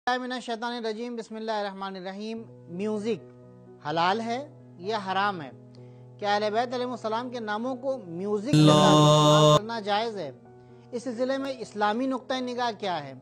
मिनश्शैतानिर्रजीम बिस्मिल्लाहिर्रहमानिर्रहीम। म्यूज़िक हलाल है या हराम है? क्या अहले बैत अलैहिस्सलाम के नामों को म्यूज़िक के साथ इस्तेमाल करना जायज़ है? इस सिलसिले में इस्लामी नुक्ता निगाह क्या है?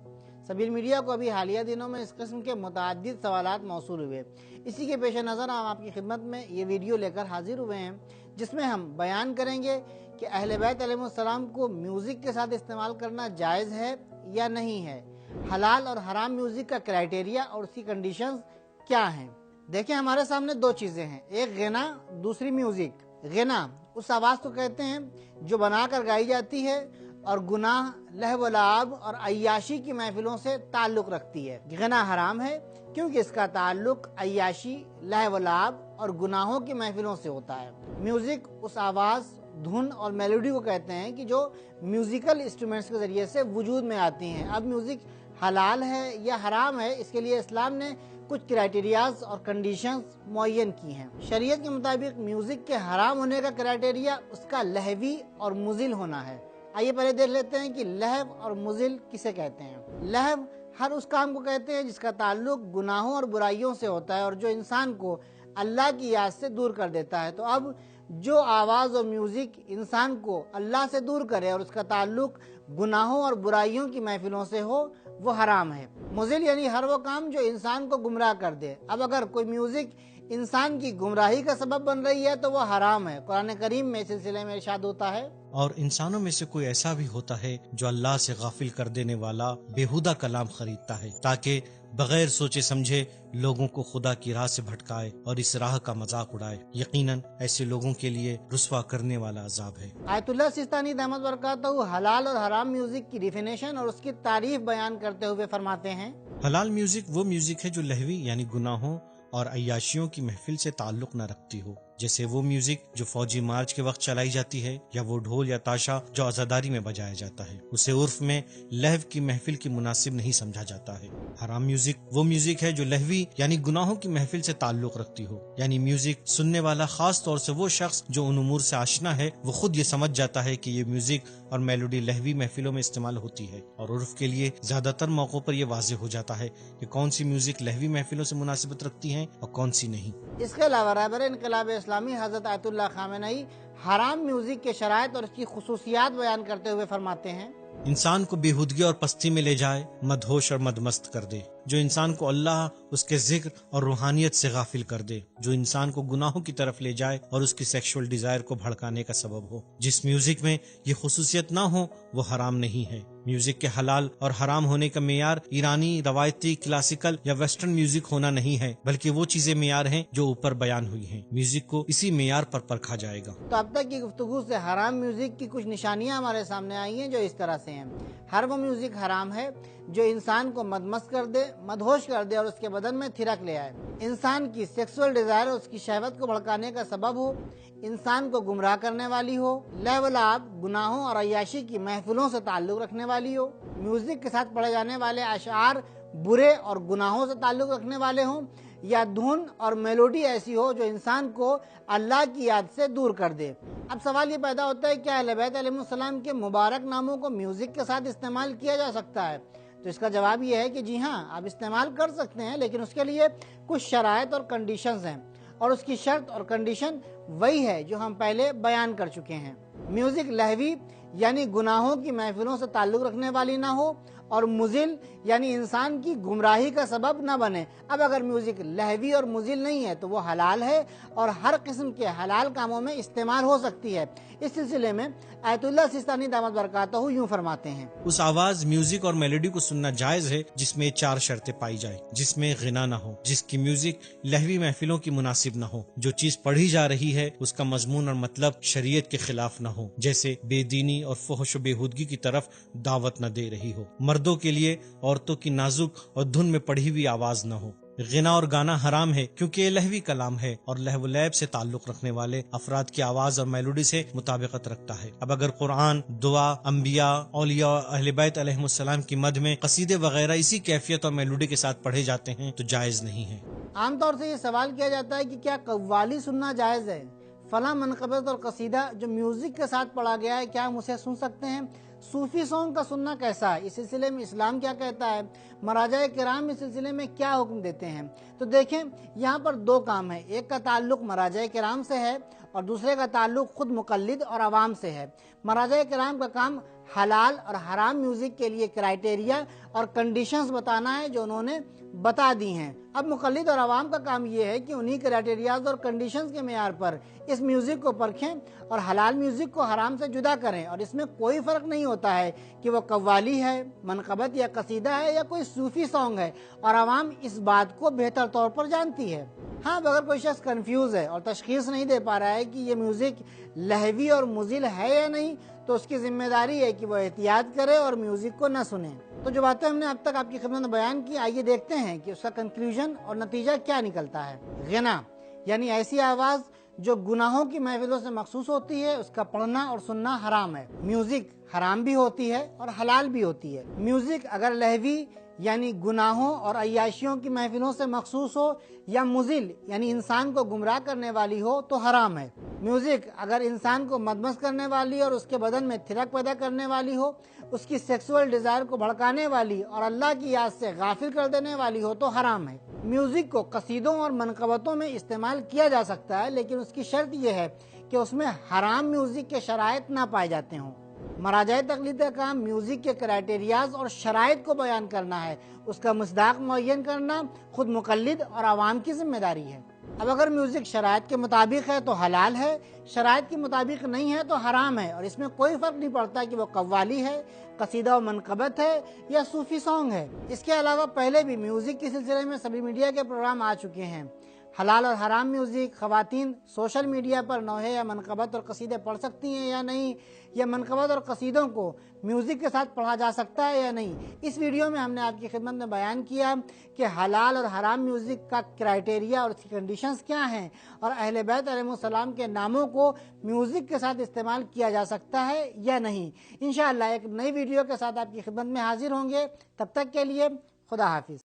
सबील मीडिया को अभी हालिया दिनों में इस किस्म के मुतअद्दिद सवालात मौसूल हुए। इसी के पेश नज़र हम आपकी खिदमत में ये वीडियो लेकर हाजिर हुए हैं, जिसमें हम बयान करेंगे कि अहले बैत अलैहिस्सलाम को म्यूज़िक के साथ इस्तेमाल करना जायज़ है या नहीं है, हलाल और हराम म्यूज़िक का क्राइटेरिया और उसकी कंडीशंस क्या हैं। देखिए, हमारे सामने दो चीज़ें हैं, एक गिना, दूसरी म्यूज़िक। गिना उस आवाज़ को कहते हैं जो बनाकर गाई जाती है और गुनाह, लहव लाब और अय्याशी की महफिलों से ताल्लुक़ रखती है। गिना हराम है क्योंकि इसका ताल्लुक़ अय्याशी, लहव लाब और गुनाहों की महफिलों से होता है। म्यूज़िक उस आवाज़, धुन और मेलोडी को कहते हैं कि जो म्यूज़िकल इंस्ट्रूमेंट्स के ज़रिए से वजूद में आती हैं। अब म्यूज़िक हलाल है या हराम है, इसके लिए इस्लाम ने कुछ क्राइटेरियाज और कंडीशंस मुअय्यन की हैं। शरीयत के मुताबिक म्यूज़िक के हराम होने का क्राइटेरिया उसका लहवी और मुज़िल होना है। आइए पहले देख लेते हैं कि लहव और मुज़िल किसे कहते हैं। लहव हर उस काम को कहते हैं जिसका ताल्लुक गुनाहों और बुराइयों से होता है और जो इंसान को अल्लाह की याद से दूर कर देता है। तो अब जो आवाज़ और म्यूज़िक इंसान को अल्लाह से दूर करे और उसका ताल्लुक गुनाहों और बुराइयों की महफिलों से हो, वो हराम है। मुज़िल यानी हर वो काम जो इंसान को गुमराह कर दे। अब अगर कोई म्यूज़िक इंसान की गुमराही का सबब बन रही है तो वो हराम है। कुरान करीम में इस सिलसिले में इरशाद होता है, और इंसानों में से कोई ऐसा भी होता है जो अल्लाह से गाफिल कर देने वाला बेहुदा कलाम खरीदता है ताकि बगैर सोचे समझे लोगों को खुदा की राह से भटकाए और इस राह का मजाक उड़ाए। यकीनन ऐसे लोगों के लिए रुस्वा करने वाला अजाब है। आयतुल्लाह सिस्तानी दामद बरकातहू हलाल और हराम म्यूजिक की डिफिनेशन और उसकी तारीफ बयान करते हुए फरमाते हैं, हलाल म्यूजिक वो म्यूजिक है जो लहवी यानी गुनाहों और अय्याशियों की महफिल से ताल्लुक न रखती हो, जैसे वो म्यूजिक जो फौजी मार्च के वक्त चलाई जाती है या वो ढोल या ताशा जो आजादारी में बजाया जाता है। उसे उर्फ में लहव की महफिल की मुनासिब नहीं समझा जाता है। हराम म्यूजिक वो म्यूजिक है जो लहवी यानी गुनाहों की महफिल से ताल्लुक रखती हो, यानी म्यूजिक सुनने वाला खास तौर से वो शख्स जो उन उमूर से आशना है वो खुद ये समझ जाता है कि ये म्यूजिक और मेलोडी लहवी महफिलों में इस्तेमाल होती है और उर्फ के लिए ज्यादातर मौकों पर यह वाज़ेह हो जाता है कि कौन सी म्यूजिक लहवी महफिलों से मुनासिबत रखती है और कौन सी नहीं। इसके अलावा रहबर इनकलाब इस्लामी हज़रत आयतुल्लाह खामेनी हराम म्यूजिक के शराइत और उसकी खुसूसियात बयान करते हुए फरमाते हैं, इंसान को बेहुदगी और पस्ती में ले जाए, मदहोश और मदमस्त कर दे, जो इंसान को अल्लाह, उसके जिक्र और रूहानियत से गाफिल कर दे, जो इंसान को गुनाहों की तरफ ले जाए और उसकी सेक्सुअल डिजायर को भड़काने का सबब हो। जिस म्यूजिक में ये खुसूसियत ना हो वो हराम नहीं है। म्यूजिक के हलाल और हराम होने का मेयार ईरानी, रवायती, क्लासिकल या वेस्टर्न म्यूजिक होना नहीं है, बल्कि वो चीजें मेयार हैं जो ऊपर बयान हुई हैं। म्यूजिक को इसी मेयार पर परखा जाएगा। तो अब तक की गुफ्तगू से हराम म्यूजिक की कुछ निशानियां हमारे सामने आई हैं जो इस तरह से हैं। हर वो म्यूजिक हराम है जो इंसान को मदमस्त कर दे, मदहोश कर दे और उसके बदन में थिरक ले आए, इंसान की सेक्सुअल डिजायर और उसकी शहवत को भड़काने का सबब हो, इंसान को गुमराह करने वाली हो, लहवलाब, गुनाहों और अय्याशी की महफिलों से ताल्लुक रखने वाली हो, म्यूजिक के साथ पढ़े जाने वाले अशार बुरे और गुनाहों से ताल्लुक रखने वाले हों, या धुन और मेलोडी ऐसी हो जो इंसान को अल्लाह की याद से दूर कर दे। अब सवाल ये पैदा होता है, क्या अहले बैत अलैहिस्सलाम के मुबारक नामों को म्यूजिक के साथ इस्तेमाल किया जा सकता है? तो इसका जवाब ये है कि जी हाँ, आप इस्तेमाल कर सकते हैं, लेकिन उसके लिए कुछ शराइत और कंडीशंस हैं और उसकी शर्त और कंडीशन वही है जो हम पहले बयान कर चुके हैं। म्यूजिक लहवी यानी गुनाहों की महफिलों से ताल्लुक रखने वाली ना हो और मुजिल यानी इंसान की गुमराही का सबब न बने। अब अगर म्यूजिक लहवी और मुजिल नहीं है तो वो हलाल है और हर किस्म के हलाल कामों में इस्तेमाल हो सकती है। इस सिलसिले में आयतुल्लाह सिस्तानी दामद बरकातहू यूं फरमाते हैं, उस आवाज, म्यूजिक और मेलोडी को सुनना जायज है जिसमें 4 शर्तें पाई जाए, जिसमें गिना न हो, जिसकी म्यूजिक लहवी महफिलों की मुनासिब न हो, जो चीज पढ़ी जा रही है उसका मजमून और मतलब शरीयत के खिलाफ न हो, जैसे बेदीनी और फहश बेहूदगी की तरफ दावत न दे रही हो। मर्दों के लिए औरतों की नाजुक और धुन में पढ़ी हुई आवाज न हो। गिना और गाना हराम है क्योंकि ये लहवी कलाम है और लहव लैब से ताल्लुक रखने वाले अफराद की आवाज और मेलोडी से मुताबिकत रखता है। अब अगर कुरान, दुआ, अंबिया, औलिया और अहले बैत अलैहिस्सलाम की मद में कसीदे वगैरह इसी कैफियत और मेलोडी के साथ पढ़े जाते हैं तो जायज नहीं है। आमतौर से ये सवाल किया जाता है कि क्या कव्वाली सुनना जायज है? फला मनक़बत और कसीदा जो म्यूजिक के साथ पढ़ा गया है, क्या हम उसे सुन सकते हैं? صوفی سانگ کا سننا کیسا ہے، اس سلسلے میں اسلام کیا کہتا ہے، مراجع کرام اس سلسلے میں کیا حکم دیتے ہیں؟ تو دیکھیں یہاں پر دو کام ہیں، ایک کا تعلق مراجع کرام سے ہے اور دوسرے کا تعلق خود مقلد اور عوام سے ہے۔ مراجع کرام کا کام حلال اور حرام میوزک کے لیے کرائٹیریا اور کنڈیشنز بتانا ہے جو انہوں نے بتا دی ہیں۔ اب مقلد اور عوام کا کام یہ ہے کہ انہی کرائٹیریاز اور کنڈیشنز کے معیار پر اس میوزک کو پرکھیں اور حلال میوزک کو حرام سے جدا کریں، اور اس میں کوئی فرق نہیں ہوتا ہے کہ وہ قوالی ہے، منقبت یا قصیدہ ہے یا کوئی صوفی سانگ ہے، اور عوام اس بات کو بہتر طور پر جانتی ہے۔ ہاں اگر کوئی شخص کنفیوز ہے اور تشخیص نہیں دے پا رہا ہے کہ یہ میوزک لہوی اور مضل ہے یا نہیں، تو اس کی ذمہ داری ہے کہ وہ احتیاط کرے اور میوزک کو نہ سنے۔ تو جو باتیں ہم نے اب تک آپ کی خدمت میں بیان کی، آئیے دیکھتے ہیں کہ اس کا کنکلوژن اور نتیجہ کیا نکلتا ہے۔ غنا یعنی ایسی آواز جو گناہوں کی محفلوں سے مخصوص ہوتی ہے، اس کا پڑھنا اور سننا حرام ہے۔ میوزک حرام بھی ہوتی ہے اور حلال بھی ہوتی ہے۔ میوزک اگر لہوی یعنی گناہوں اور عیاشیوں کی محفلوں سے مخصوص ہو یا مضل یعنی انسان کو گمراہ کرنے والی ہو تو حرام ہے۔ میوزک اگر انسان کو مدمست کرنے والی اور اس کے بدن میں تھرک پیدا کرنے والی ہو، اس کی سیکسول ڈیزائر کو بھڑکانے والی اور اللہ کی یاد سے غافل کر دینے والی ہو تو حرام ہے۔ میوزک کو قصیدوں اور منقبتوں میں استعمال کیا جا سکتا ہے، لیکن اس کی شرط یہ ہے کہ اس میں حرام میوزک کے شرائط نہ پائے جاتے ہوں۔ مراجع تقلید کا کام میوزک کے کرائٹیریاز اور شرائط کو بیان کرنا ہے، اس کا مصداق معین کرنا خود مقلد اور عوام کی ذمہ داری ہے۔ اب اگر میوزک شرائط کے مطابق ہے تو حلال ہے، شرائط کے مطابق نہیں ہے تو حرام ہے، اور اس میں کوئی فرق نہیں پڑتا کہ وہ قوالی ہے، قصیدہ و منقبت ہے یا صوفی سانگ ہے۔ اس کے علاوہ پہلے بھی میوزک کے سلسلے میں سبھی میڈیا کے پروگرام آ چکے ہیں۔ حلال اور حرام میوزک، خواتین سوشل میڈیا پر نوحے یا منقبت اور قصیدے پڑھ سکتی ہیں یا نہیں، یا منقبت اور قصیدوں کو میوزک کے ساتھ پڑھا جا سکتا ہے یا نہیں۔ اس ویڈیو میں ہم نے آپ کی خدمت میں بیان کیا کہ حلال اور حرام میوزک کا کرائٹیریا اور اس کی کنڈیشنز کیا ہیں، اور اہل بیت علیہ السلام کے ناموں کو میوزک کے ساتھ استعمال کیا جا سکتا ہے یا نہیں۔ انشاءاللہ ایک نئی ویڈیو کے ساتھ آپ کی خدمت میں حاضر ہوں گے، تب تک کے لیے خدا حافظ۔